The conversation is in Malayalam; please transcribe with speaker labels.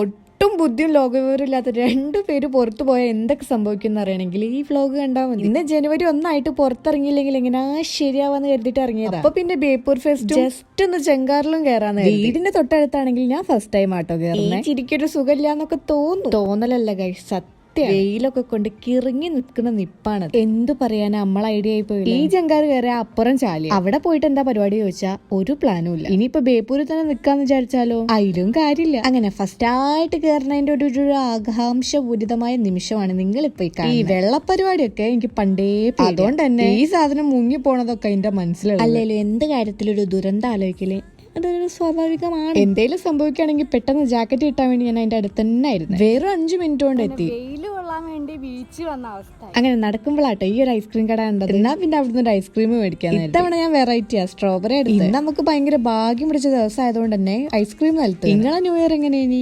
Speaker 1: ഒട്ടും ബുദ്ധിയും ലോകവിവരം ഇല്ലാത്ത രണ്ടുപേര് പുറത്തു പോയാൽ എന്തൊക്കെ സംഭവിക്കും അറിയണമെങ്കിൽ ഈ വ്ലോഗ് കണ്ടാൽ മതി. ഇന്ന് ജനുവരി 1 പുറത്തിറങ്ങിയില്ലെങ്കിൽ എങ്ങനെ ശരിയാവാന്ന് കരുതിട്ട് ഇറങ്ങിയത്. അപ്പൊ പിന്നെ ബേപ്പൂർ ഫെസ്റ്റ് ജസ്റ്റ് ഒന്ന് ചെങ്കാറിലും കയറാന്ന്. വീടിന്റെ തൊട്ടടുത്താണെങ്കിൽ ഞാൻ ഫസ്റ്റ് ടൈം ആട്ടോ കയറുന്നത്. ചിരിക്കൊരു സുഖമില്ലാന്നൊക്കെ തോന്നലല്ല ഗൈസ്, സത്യം. വെയിലൊക്കെ കൊണ്ട് കിറങ്ങി നിൽക്കുന്ന നിപ്പാണ്. എന്തു പറയാനാ, നമ്മളെ ഐഡിയ ആയി പോയി. ഈ ജങ്കാറ് കയറിയ അപ്പുറം ചാലി. അവിടെ പോയിട്ട് എന്താ പരിപാടി ചോദിച്ചാ ഒരു പ്ലാനും ഇല്ല. ഇനിയിപ്പോ ബേപ്പൂരിൽ തന്നെ നിക്കാന്ന് വിചാരിച്ചാലോ, അതിലും കാര്യമില്ല. അങ്ങനെ ഫസ്റ്റ് ആയിട്ട് കയറുന്നതിന്റെ ഒരു ആകാംക്ഷപൂരിതമായ നിമിഷമാണ് നിങ്ങളിപ്പോ ഈ വെള്ളപ്പരിപാടിയൊക്കെ എനിക്ക് പണ്ടേ. അതുകൊണ്ട് തന്നെ ഈ സാധനം മുങ്ങി പോണതൊക്കെ അതിന്റെ മനസ്സിലുള്ള. അല്ലല്ലോ എന്ത് കാര്യത്തിലൊരു ദുരന്തം ആലോചിക്കല് അതൊരു സ്വാഭാവികമാണ്. എന്തേലും സംഭവിക്കുകയാണെങ്കിൽ പെട്ടെന്ന് ജാക്കറ്റ് കിട്ടാൻ വേണ്ടി ഞാൻ അതിന്റെ അടുത്ത് തന്നെ ആയിരുന്നു. വേറെ 5 മിനിറ്റ് കൊണ്ട് എത്തി. അങ്ങനെ നടക്കുമ്പോഴാട്ടോ ഈ ഒരു ഐസ്ക്രീം കട ഉണ്ടത്. എന്നാ പിന്നെ അവിടുന്ന് ഒരു ഐസ്ക്രീം മേടിക്കാൻ. ഇത്തവണ ഞാൻ വെറൈറ്റിയാ സ്ട്രോബെറി എടുത്ത്. നമുക്ക് ഭയങ്കര ഭാഗ്യം പിടിച്ച ദിവസം ആയതുകൊണ്ട് തന്നെ ഐസ്ക്രീം നൽകി. നിങ്ങളെ ന്യൂ ഇയർ എങ്ങനെയാണ്?